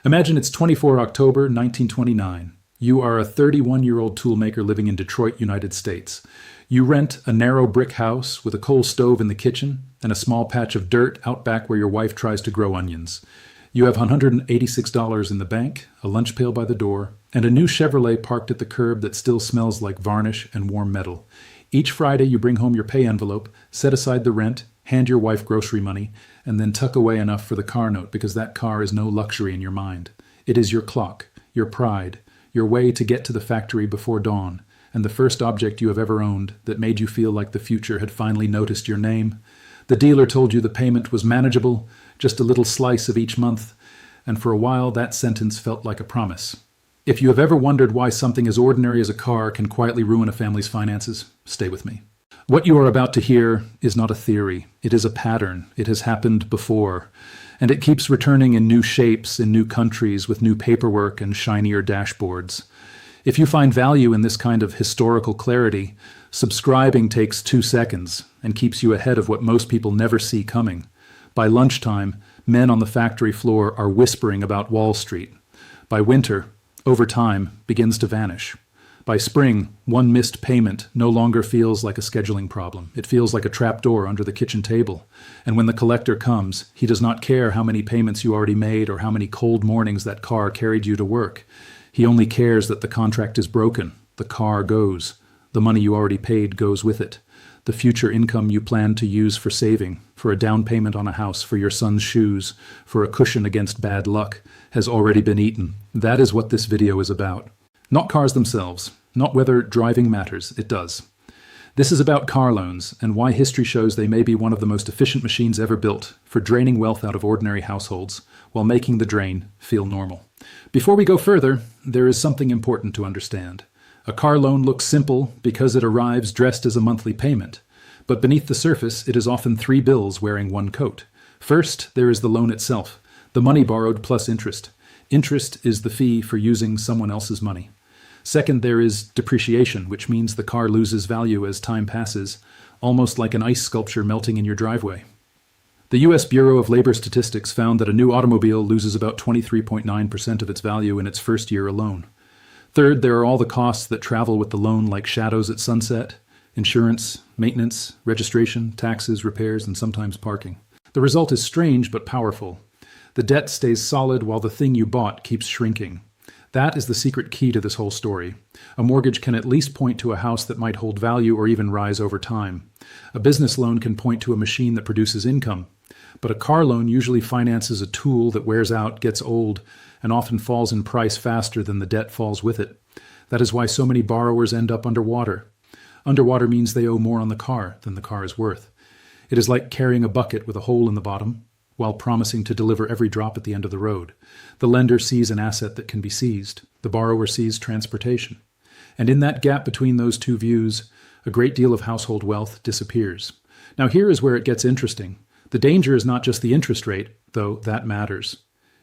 Imagine it's 24 October 1929. You are a 31-year-old toolmaker living in Detroit, United States. You rent a narrow brick house with a coal stove in the kitchen and a small patch of dirt out back where your wife tries to grow onions. You have $186 in the bank, a lunch pail by the door, and a new Chevrolet parked at the curb that still smells like varnish and warm metal. Each Friday you bring home your pay envelope, set aside the rent, hand your wife grocery money, and then tuck away enough for the car note because that car is no luxury in your mind. It is your clock, your pride, your way to get to the factory before dawn, and the first object you have ever owned that made you feel like the future had finally noticed your name. The dealer told you the payment was manageable, just a little slice of each month, and for a while that sentence felt like a promise. If you have ever wondered why something as ordinary as a car can quietly ruin a family's finances, stay with me. What you are about to hear is not a theory. It is a pattern. It has happened before. And it keeps returning in new shapes, in new countries, with new paperwork and shinier dashboards. If you find value in this kind of historical clarity, subscribing takes 2 seconds and keeps you ahead of what most people never see coming. By lunchtime, men on the factory floor are whispering about Wall Street. By winter, overtime begins to vanish. By spring, one missed payment no longer feels like a scheduling problem. It feels like a trapdoor under the kitchen table. And when the collector comes, he does not care how many payments you already made or how many cold mornings that car carried you to work. He only cares that the contract is broken. The car goes. The money you already paid goes with it. The future income you plan to use for saving, for a down payment on a house, for your son's shoes, for a cushion against bad luck, has already been eaten. That is what this video is about. Not cars themselves, not whether driving matters, it does. This is about car loans and why history shows they may be one of the most efficient machines ever built for draining wealth out of ordinary households while making the drain feel normal. Before we go further, there is something important to understand. A car loan looks simple because it arrives dressed as a monthly payment, but beneath the surface it is often 3 bills wearing one coat. First, there is the loan itself, the money borrowed plus interest. Interest is the fee for using someone else's money. Second, there is depreciation, which means the car loses value as time passes, almost like an ice sculpture melting in your driveway. The U.S. Bureau of Labor Statistics found that a new automobile loses about 23.9% of its value in its first year alone. Third, there are all the costs that travel with the loan, like shadows at sunset, insurance, maintenance, registration, taxes, repairs, and sometimes parking. The result is strange but powerful. The debt stays solid while the thing you bought keeps shrinking. That is the secret key to this whole story. A mortgage can at least point to a house that might hold value or even rise over time. A business loan can point to a machine that produces income. But a car loan usually finances a tool that wears out, gets old, and often falls in price faster than the debt falls with it. That is why so many borrowers end up underwater. Underwater means they owe more on the car than the car is worth. It is like carrying a bucket with a hole in the bottom, while promising to deliver every drop at the end of the road. The lender sees an asset that can be seized. The borrower sees transportation. And in that gap between those two views, a great deal of household wealth disappears. Now here is where it gets interesting. The danger is not just the interest rate, though that matters.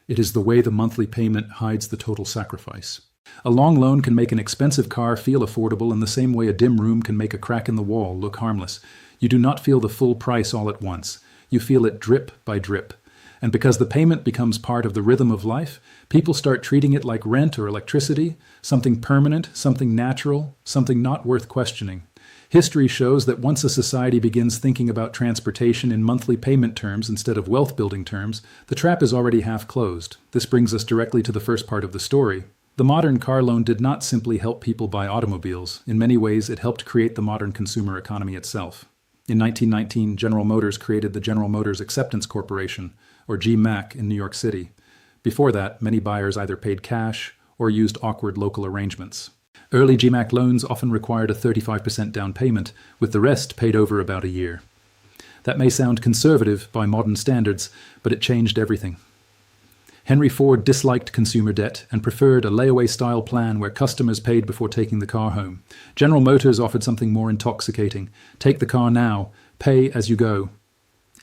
It is the way the monthly payment hides the total sacrifice. A long loan can make an expensive car feel affordable in the same way a dim room can make a crack in the wall look harmless. You do not feel the full price all at once. You feel it drip by drip. And because the payment becomes part of the rhythm of life, people start treating it like rent or electricity, something permanent, something natural, something not worth questioning. History shows that once a society begins thinking about transportation in monthly payment terms instead of wealth-building terms, the trap is already half closed. This brings us directly to the first part of the story. The modern car loan did not simply help people buy automobiles. In many ways, it helped create the modern consumer economy itself. In 1919, General Motors created the General Motors Acceptance Corporation, or GMAC, in New York City. Before that, many buyers either paid cash or used awkward local arrangements. Early GMAC loans often required a 35% down payment, with the rest paid over about a year. That may sound conservative by modern standards, but it changed everything. Henry Ford disliked consumer debt and preferred a layaway-style plan where customers paid before taking the car home. General Motors offered something more intoxicating. Take the car now, pay as you go.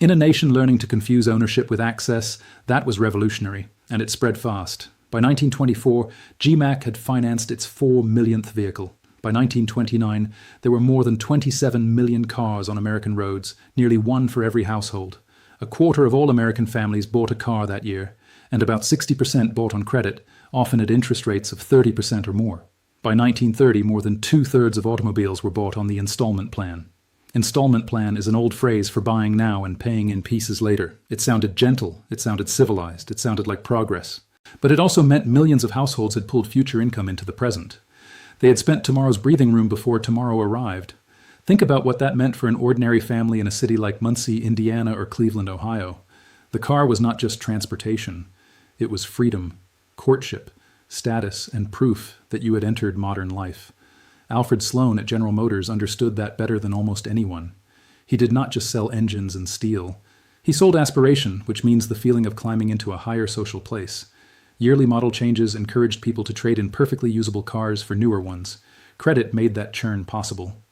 In a nation learning to confuse ownership with access, that was revolutionary, and it spread fast. By 1924, GMAC had financed its 4 millionth vehicle. By 1929, there were more than 27 million cars on American roads, nearly one for every household. A quarter of all American families bought a car that year, and about 60% bought on credit, often at interest rates of 30% or more. By 1930, more than two-thirds of automobiles were bought on the installment plan. Installment plan is an old phrase for buying now and paying in pieces later. It sounded gentle, it sounded civilized, it sounded like progress. But it also meant millions of households had pulled future income into the present. They had spent tomorrow's breathing room before tomorrow arrived. Think about what that meant for an ordinary family in a city like Muncie, Indiana, or Cleveland, Ohio. The car was not just transportation. It was freedom, courtship, status, and proof that you had entered modern life. Alfred Sloan at General Motors understood that better than almost anyone. He did not just sell engines and steel. He sold aspiration, which means the feeling of climbing into a higher social place. Yearly model changes encouraged people to trade in perfectly usable cars for newer ones. Credit made that churn possible.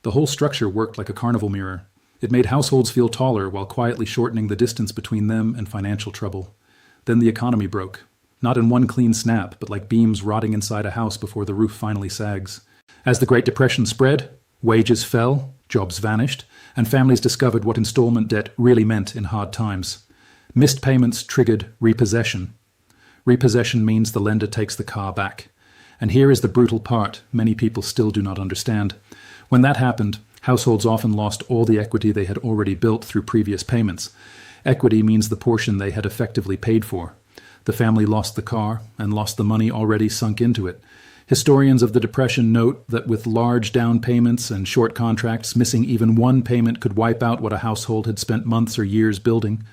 The whole structure worked like a carnival mirror. It made households feel taller while quietly shortening the distance between them and financial trouble. Then the economy broke. Not in one clean snap, but like beams rotting inside a house before the roof finally sags. As the Great Depression spread, wages fell, jobs vanished, and families discovered what installment debt really meant in hard times. Missed payments triggered repossession. Repossession means the lender takes the car back. And here is the brutal part many people still do not understand. When that happened, households often lost all the equity they had already built through previous payments. Equity means the portion they had effectively paid for. The family lost the car and lost the money already sunk into it. Historians of the Depression note that with large down payments and short contracts, missing even one payment could wipe out what a household had spent months or years building.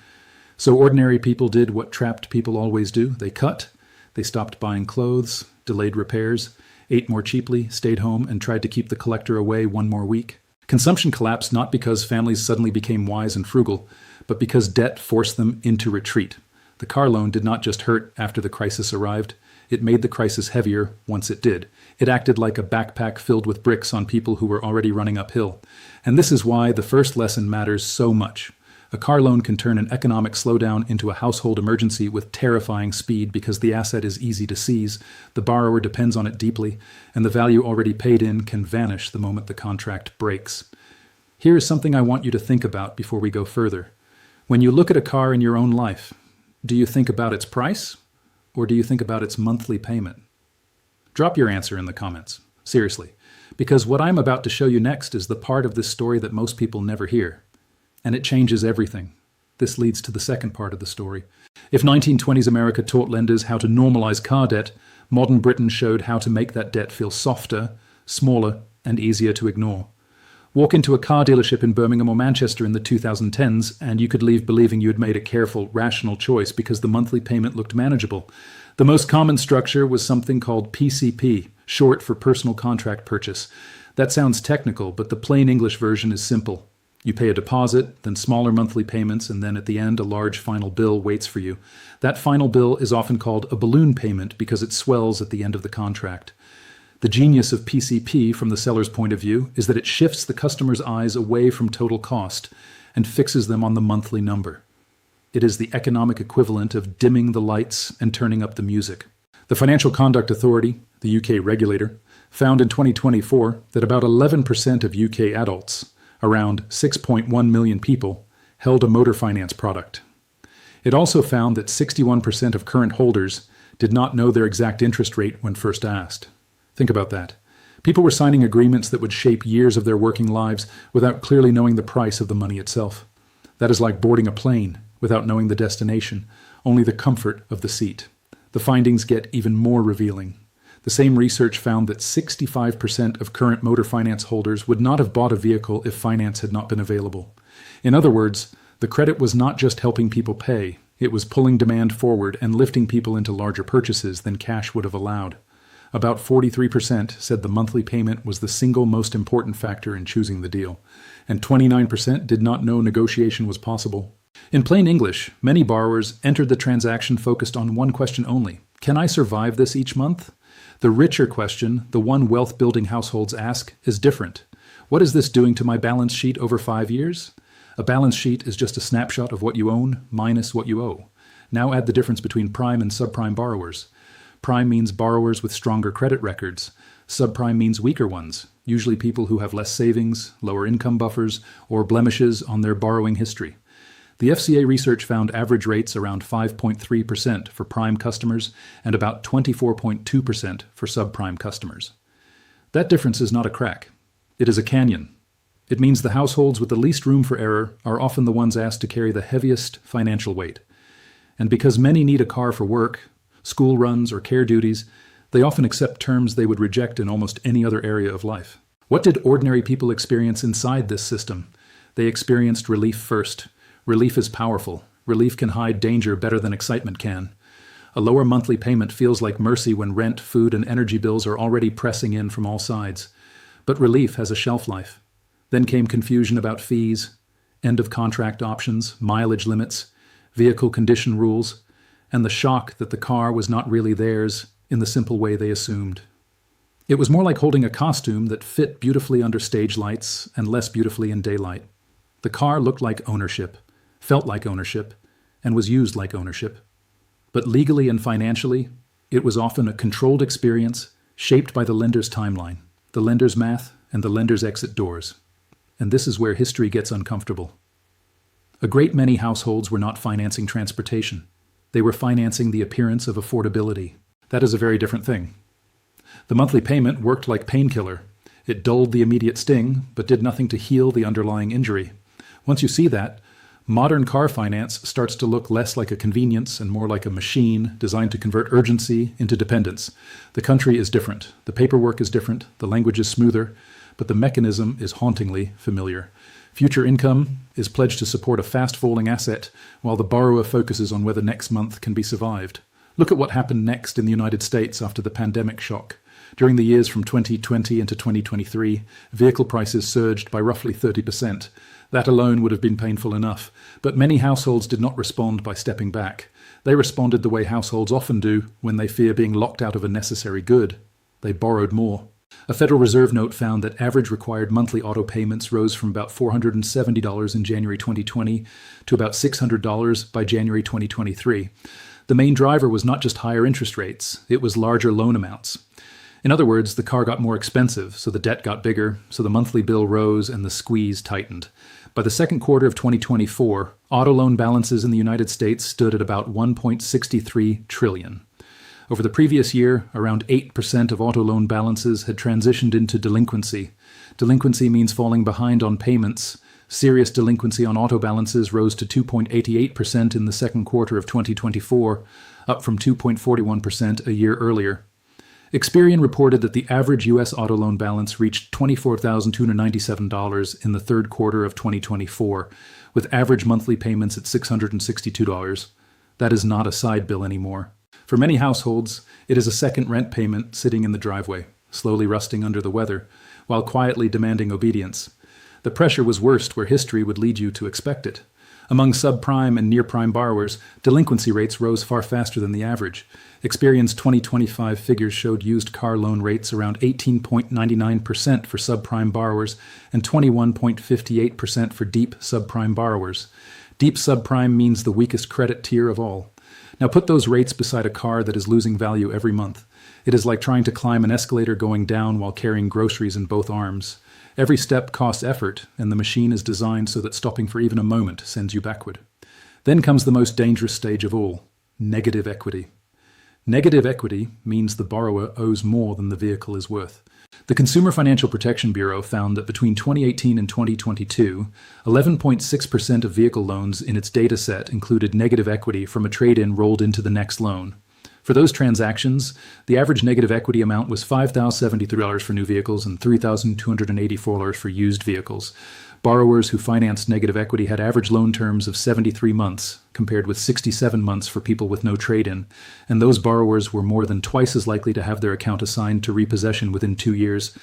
So ordinary people did what trapped people always do. They cut. They stopped buying clothes, delayed repairs, ate more cheaply, stayed home, and tried to keep the collector away one more week. Consumption collapsed not because families suddenly became wise and frugal, but because debt forced them into retreat. The car loan did not just hurt after the crisis arrived. It made the crisis heavier once it did. It acted like a backpack filled with bricks on people who were already running uphill. And this is why the first lesson matters so much. A car loan can turn an economic slowdown into a household emergency with terrifying speed because the asset is easy to seize, the borrower depends on it deeply, and the value already paid in can vanish the moment the contract breaks. Here is something I want you to think about before we go further. When you look at a car in your own life, do you think about its price? Or do you think about its monthly payment? Drop your answer in the comments. Seriously. Because what I'm about to show you next is the part of this story that most people never hear. And it changes everything. This leads to the second part of the story. If 1920s America taught lenders how to normalize car debt, modern Britain showed how to make that debt feel softer, smaller, and easier to ignore. Walk into a car dealership in Birmingham or Manchester in the 2010s, and you could leave believing you had made a careful, rational choice because the monthly payment looked manageable. The most common structure was something called PCP, short for personal contract purchase. That sounds technical, but the plain English version is simple. You pay a deposit, then smaller monthly payments, and then at the end a large final bill waits for you. That final bill is often called a balloon payment because it swells at the end of the contract. The genius of PCP, from the seller's point of view, is that it shifts the customer's eyes away from total cost and fixes them on the monthly number. It is the economic equivalent of dimming the lights and turning up the music. The Financial Conduct Authority, the UK regulator, found in 2024 that about 11% of UK adults, around 6.1 million people, held a motor finance product. It also found that 61% of current holders did not know their exact interest rate when first asked. Think about that. People were signing agreements that would shape years of their working lives without clearly knowing the price of the money itself. That is like boarding a plane without knowing the destination, only the comfort of the seat. The findings get even more revealing. The same research found that 65% of current motor finance holders would not have bought a vehicle if finance had not been available. In other words, the credit was not just helping people pay, it was pulling demand forward and lifting people into larger purchases than cash would have allowed. About 43% said the monthly payment was the single most important factor in choosing the deal, and 29% did not know negotiation was possible. In plain English, many borrowers entered the transaction focused on one question only: can I survive this each month? The richer question, the one wealth-building households ask, is different. What is this doing to my balance sheet over 5 years? A balance sheet is just a snapshot of what you own minus what you owe. Now add the difference between prime and subprime borrowers. Prime means borrowers with stronger credit records. Subprime means weaker ones, usually people who have less savings, lower income buffers, or blemishes on their borrowing history. The FCA research found average rates around 5.3% for prime customers and about 24.2% for subprime customers. That difference is not a crack. It is a canyon. It means the households with the least room for error are often the ones asked to carry the heaviest financial weight. And because many need a car for work, school runs, or care duties, they often accept terms they would reject in almost any other area of life. What did ordinary people experience inside this system? They experienced relief first. Relief is powerful. Relief can hide danger better than excitement can. A lower monthly payment feels like mercy when rent, food, and energy bills are already pressing in from all sides. But relief has a shelf life. Then came confusion about fees, end-of-contract options, mileage limits, vehicle condition rules, and the shock that the car was not really theirs in the simple way they assumed. It was more like holding a costume that fit beautifully under stage lights and less beautifully in daylight. The car looked like ownership, felt like ownership, and was used like ownership. But legally and financially, it was often a controlled experience shaped by the lender's timeline, the lender's math, and the lender's exit doors. And this is where history gets uncomfortable. A great many households were not financing transportation. They were financing the appearance of affordability. That is a very different thing. The monthly payment worked like painkiller. It dulled the immediate sting, but did nothing to heal the underlying injury. Once you see that, modern car finance starts to look less like a convenience and more like a machine designed to convert urgency into dependence. The country is different. The paperwork is different. The language is smoother. But the mechanism is hauntingly familiar. Future income is pledged to support a fast-falling asset, while the borrower focuses on whether next month can be survived. Look at what happened next in the United States after the pandemic shock. During the years from 2020 into 2023, vehicle prices surged by roughly 30%. That alone would have been painful enough, but many households did not respond by stepping back. They responded the way households often do when they fear being locked out of a necessary good. They borrowed more. A Federal Reserve note found that average required monthly auto payments rose from about $470 in January 2020 to about $600 by January 2023. The main driver was not just higher interest rates, it was larger loan amounts. In other words, the car got more expensive, so the debt got bigger, so the monthly bill rose and the squeeze tightened. By the second quarter of 2024, auto loan balances in the United States stood at about $1.63 trillion. Over the previous year, around 8% of auto loan balances had transitioned into delinquency. Delinquency means falling behind on payments. Serious delinquency on auto balances rose to 2.88% in the second quarter of 2024, up from 2.41% a year earlier. Experian reported that the average U.S. auto loan balance reached $24,297 in the third quarter of 2024, with average monthly payments at $662. That is not a side bill anymore. For many households, it is a second rent payment sitting in the driveway, slowly rusting under the weather, while quietly demanding obedience. The pressure was worst where history would lead you to expect it. Among subprime and near-prime borrowers, delinquency rates rose far faster than the average. Experian's 2025 figures showed used car loan rates around 18.99% for subprime borrowers and 21.58% for deep subprime borrowers. Deep subprime means the weakest credit tier of all. Now put those rates beside a car that is losing value every month. It is like trying to climb an escalator going down while carrying groceries in both arms. Every step costs effort, and the machine is designed so that stopping for even a moment sends you backward. Then comes the most dangerous stage of all, negative equity. Negative equity means the borrower owes more than the vehicle is worth. The Consumer Financial Protection Bureau found that between 2018 and 2022, 11.6% of vehicle loans in its data set included negative equity from a trade-in rolled into the next loan. For those transactions, the average negative equity amount was $5,073 for new vehicles and $3,284 for used vehicles. Borrowers who financed negative equity had average loan terms of 73 months, compared with 67 months for people with no trade-in, and those borrowers were more than twice as likely to have their account assigned to repossession within 2 years.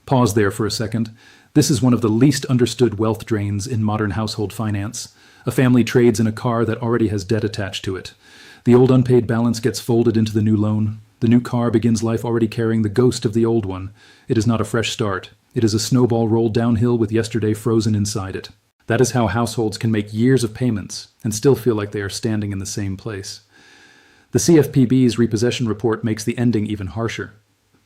Pause there for a second. This is one of the least understood wealth drains in modern household finance. A family trades in a car that already has debt attached to it. The old unpaid balance gets folded into the new loan. The new car begins life already carrying the ghost of the old one. It is not a fresh start. It is a snowball rolled downhill with yesterday frozen inside it. That is how households can make years of payments and still feel like they are standing in the same place. The CFPB's repossession report makes the ending even harsher.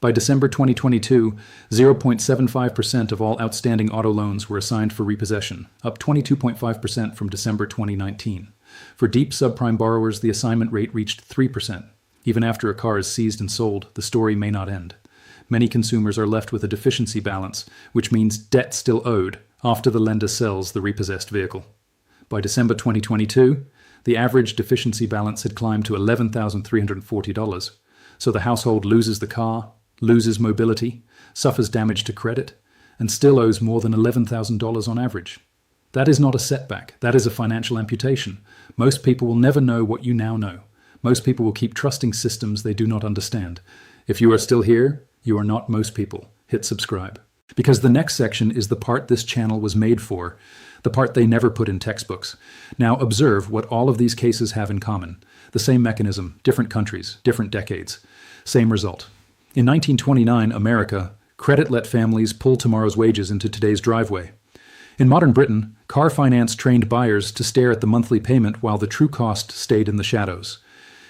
By December 2022, 0.75% of all outstanding auto loans were assigned for repossession, up 22.5% from December 2019. For deep subprime borrowers, the assignment rate reached 3%. Even after a car is seized and sold, the story may not end. Many consumers are left with a deficiency balance, which means debt still owed after the lender sells the repossessed vehicle. By December 2022, the average deficiency balance had climbed to $11,340. So the household loses the car, loses mobility, suffers damage to credit, and still owes more than $11,000 on average. That is not a setback. That is a financial amputation. Most people will never know what you now know. Most people will keep trusting systems they do not understand. If you are still here, you are not most people. Hit subscribe. Because the next section is the part this channel was made for, the part they never put in textbooks. Now observe what all of these cases have in common. The same mechanism, different countries, different decades. Same result. In 1929, America, credit let families pull tomorrow's wages into today's driveway. In modern Britain, car finance trained buyers to stare at the monthly payment while the true cost stayed in the shadows.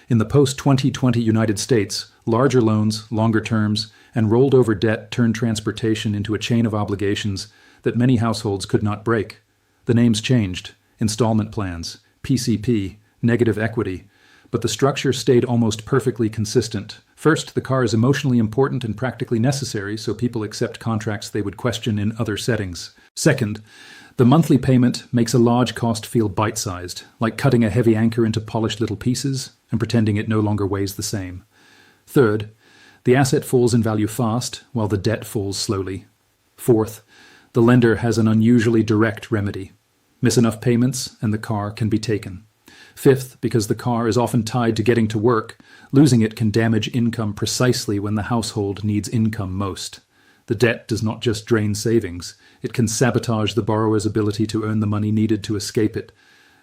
In the post-2020 United States, larger loans, longer terms, and rolled over debt turned transportation into a chain of obligations that many households could not break. The names changed: installment plans, PCP, negative equity, but the structure stayed almost perfectly consistent. First, the car is emotionally important and practically necessary, so people accept contracts they would question in other settings. Second, the monthly payment makes a large cost feel bite-sized, like cutting a heavy anchor into polished little pieces and pretending it no longer weighs the same. Third, the asset falls in value fast, while the debt falls slowly. Fourth, the lender has an unusually direct remedy. Miss enough payments and the car can be taken. Fifth, because the car is often tied to getting to work, losing it can damage income precisely when the household needs income most. The debt does not just drain savings, it can sabotage the borrower's ability to earn the money needed to escape it.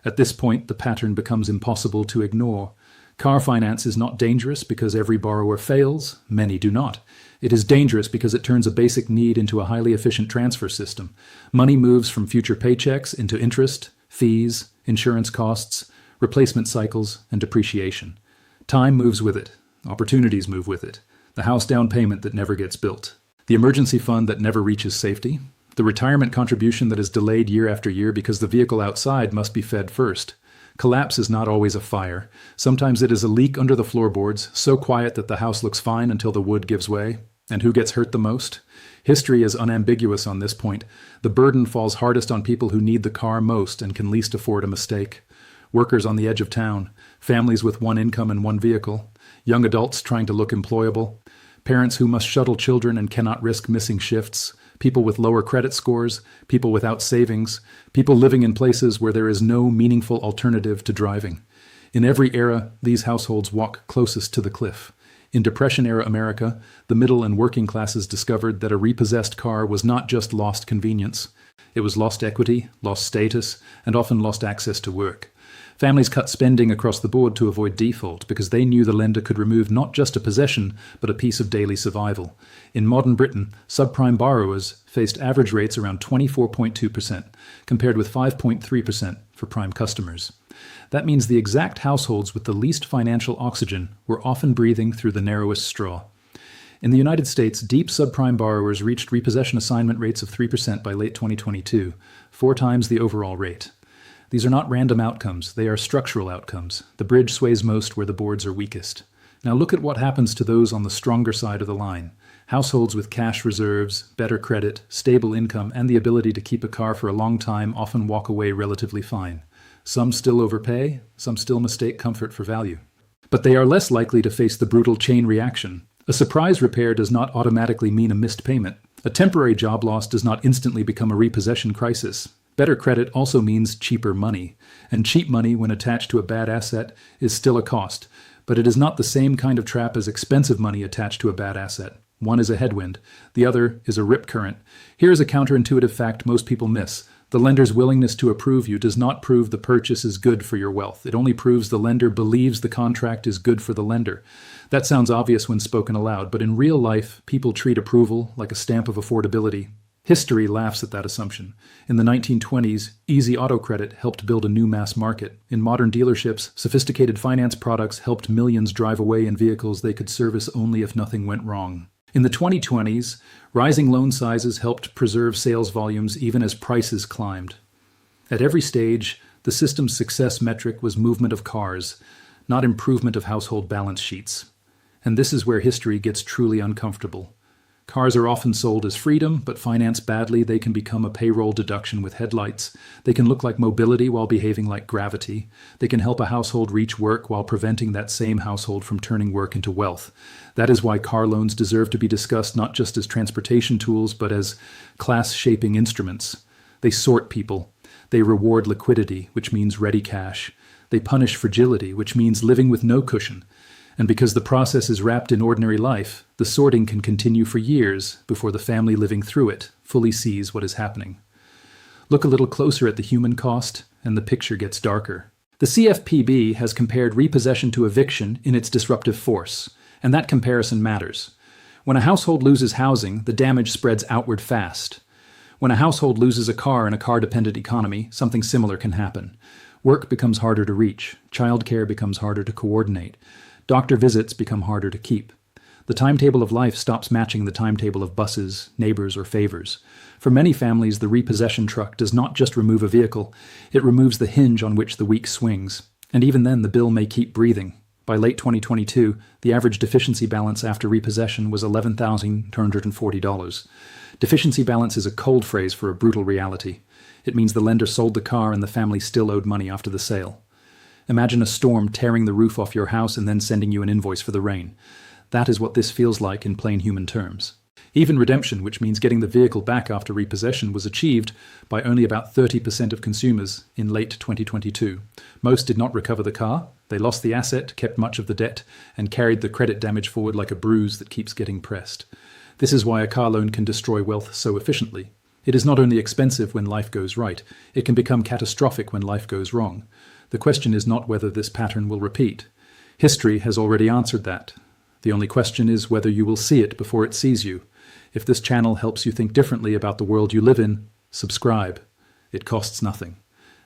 At this point, the pattern becomes impossible to ignore. Car finance is not dangerous because every borrower fails. Many do not. It is dangerous because it turns a basic need into a highly efficient transfer system. Money moves from future paychecks into interest, fees, insurance costs, replacement cycles, and depreciation. Time moves with it. Opportunities move with it. The house down payment that never gets built. The emergency fund that never reaches safety. The retirement contribution that is delayed year after year because the vehicle outside must be fed first. Collapse is not always a fire. Sometimes it is a leak under the floorboards, so quiet that the house looks fine until the wood gives way. And who gets hurt the most? History is unambiguous on this point. The burden falls hardest on people who need the car most and can least afford a mistake. Workers on the edge of town, families with one income and one vehicle, young adults trying to look employable, parents who must shuttle children and cannot risk missing shifts, people with lower credit scores, people without savings, people living in places where there is no meaningful alternative to driving. In every era, these households walk closest to the cliff. In Depression-era America, the middle and working classes discovered that a repossessed car was not just lost convenience. It was lost equity, lost status, and often lost access to work. Families cut spending across the board to avoid default because they knew the lender could remove not just a possession, but a piece of daily survival. In modern Britain, subprime borrowers faced average rates around 24.2%, compared with 5.3% for prime customers. That means the exact households with the least financial oxygen were often breathing through the narrowest straw. In the United States, deep subprime borrowers reached repossession assignment rates of 3% by late 2022, 4 times the overall rate. These are not random outcomes, they are structural outcomes. The bridge sways most where the boards are weakest. Now look at what happens to those on the stronger side of the line. Households with cash reserves, better credit, stable income, and the ability to keep a car for a long time often walk away relatively fine. Some still overpay, some still mistake comfort for value. But they are less likely to face the brutal chain reaction. A surprise repair does not automatically mean a missed payment. A temporary job loss does not instantly become a repossession crisis. Better credit also means cheaper money, and cheap money when attached to a bad asset is still a cost, but it is not the same kind of trap as expensive money attached to a bad asset. One is a headwind, the other is a rip current. Here is a counterintuitive fact most people miss. The lender's willingness to approve you does not prove the purchase is good for your wealth. It only proves the lender believes the contract is good for the lender. That sounds obvious when spoken aloud, but in real life, people treat approval like a stamp of affordability. History laughs at that assumption. In the 1920s, easy auto credit helped build a new mass market. In modern dealerships, sophisticated finance products helped millions drive away in vehicles they could service only if nothing went wrong. In the 2020s, rising loan sizes helped preserve sales volumes even as prices climbed. At every stage, the system's success metric was movement of cars, not improvement of household balance sheets. And this is where history gets truly uncomfortable. Cars are often sold as freedom, but financed badly, they can become a payroll deduction with headlights. They can look like mobility while behaving like gravity. They can help a household reach work while preventing that same household from turning work into wealth. That is why car loans deserve to be discussed not just as transportation tools, but as class-shaping instruments. They sort people. They reward liquidity, which means ready cash. They punish fragility, which means living with no cushion. And because the process is wrapped in ordinary life, the sorting can continue for years before the family living through it fully sees what is happening. Look a little closer at the human cost, and the picture gets darker. The CFPB has compared repossession to eviction in its disruptive force, and that comparison matters. When a household loses housing, the damage spreads outward fast. When a household loses a car in a car-dependent economy, something similar can happen. Work becomes harder to reach. Childcare becomes harder to coordinate. Doctor visits become harder to keep. The timetable of life stops matching the timetable of buses, neighbors, or favors. For many families, the repossession truck does not just remove a vehicle, it removes the hinge on which the week swings. And even then, the bill may keep breathing. By late 2022, the average deficiency balance after repossession was $11,240. Deficiency balance is a cold phrase for a brutal reality. It means the lender sold the car and the family still owed money after the sale. Imagine a storm tearing the roof off your house and then sending you an invoice for the rain. That is what this feels like in plain human terms. Even redemption, which means getting the vehicle back after repossession, was achieved by only about 30% of consumers in late 2022. Most did not recover the car. They lost the asset, kept much of the debt, and carried the credit damage forward like a bruise that keeps getting pressed. This is why a car loan can destroy wealth so efficiently. It is not only expensive when life goes right, it can become catastrophic when life goes wrong. The question is not whether this pattern will repeat. History has already answered that. The only question is whether you will see it before it sees you. If this channel helps you think differently about the world you live in, subscribe. It costs nothing.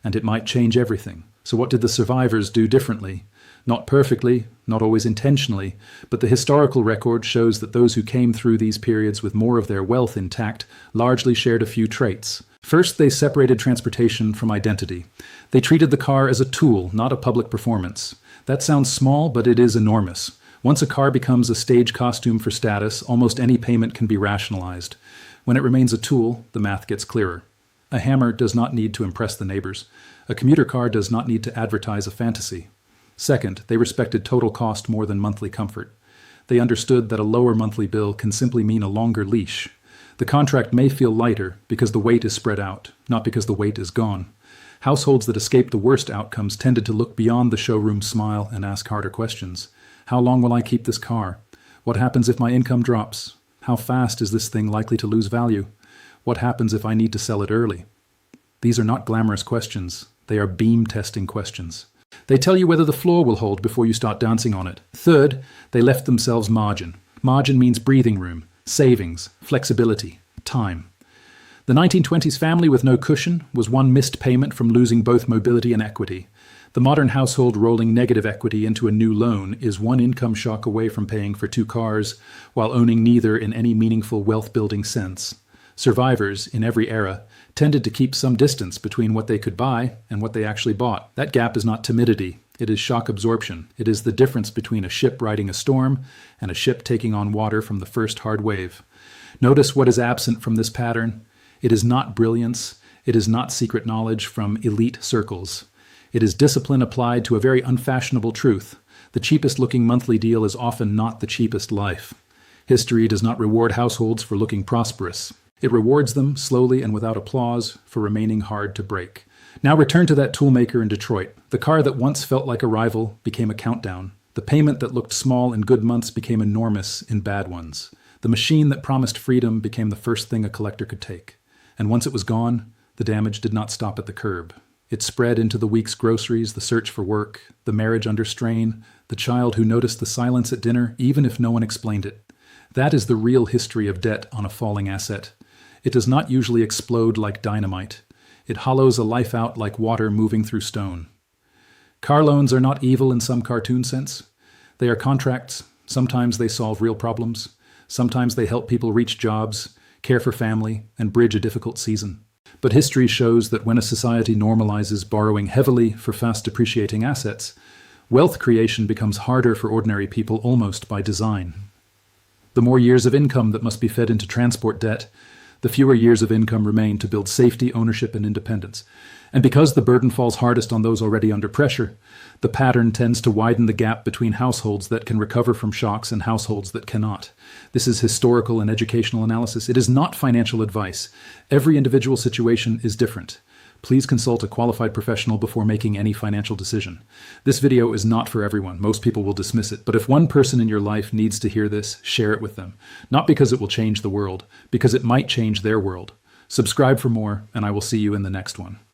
And it might change everything. So what did the survivors do differently? Not perfectly, not always intentionally, but the historical record shows that those who came through these periods with more of their wealth intact largely shared a few traits. First, they separated transportation from identity. They treated the car as a tool, not a public performance. That sounds small, but it is enormous. Once a car becomes a stage costume for status, almost any payment can be rationalized. When it remains a tool, the math gets clearer. A hammer does not need to impress the neighbors. A commuter car does not need to advertise a fantasy. Second, they respected total cost more than monthly comfort. They understood that a lower monthly bill can simply mean a longer leash. The contract may feel lighter because the weight is spread out, not because the weight is gone. Households that escaped the worst outcomes tended to look beyond the showroom smile and ask harder questions. How long will I keep this car? What happens if my income drops? How fast is this thing likely to lose value? What happens if I need to sell it early? These are not glamorous questions. They are beam testing questions. They tell you whether the floor will hold before you start dancing on it. Third, they left themselves margin. Margin means breathing room, savings, flexibility, time. The 1920s family with no cushion was one missed payment from losing both mobility and equity. The modern household rolling negative equity into a new loan is one income shock away from paying for two cars while owning neither in any meaningful wealth-building sense. Survivors, in every era, tended to keep some distance between what they could buy and what they actually bought. That gap is not timidity. It is shock absorption. It is the difference between a ship riding a storm and a ship taking on water from the first hard wave. Notice what is absent from this pattern. It is not brilliance. It is not secret knowledge from elite circles. It is discipline applied to a very unfashionable truth. The cheapest-looking monthly deal is often not the cheapest life. History does not reward households for looking prosperous. It rewards them, slowly and without applause, for remaining hard to break. Now return to that toolmaker in Detroit. The car that once felt like a rival became a countdown. The payment that looked small in good months became enormous in bad ones. The machine that promised freedom became the first thing a collector could take. And once it was gone, the damage did not stop at the curb. It spread into the week's groceries, the search for work, the marriage under strain, the child who noticed the silence at dinner, even if no one explained it. That is the real history of debt on a falling asset. It does not usually explode like dynamite. It hollows a life out like water moving through stone. Car loans are not evil in some cartoon sense. They are contracts. Sometimes they solve real problems. Sometimes they help people reach jobs, care for family, and bridge a difficult season. But history shows that when a society normalizes borrowing heavily for fast depreciating assets, wealth creation becomes harder for ordinary people almost by design. The more years of income that must be fed into transport debt, the fewer years of income remain to build safety, ownership, and independence. And because the burden falls hardest on those already under pressure, the pattern tends to widen the gap between households that can recover from shocks and households that cannot. This is historical and educational analysis. It is not financial advice. Every individual situation is different. Please consult a qualified professional before making any financial decision. This video is not for everyone. Most people will dismiss it. But if one person in your life needs to hear this, share it with them. Not because it will change the world, because it might change their world. Subscribe for more, and I will see you in the next one.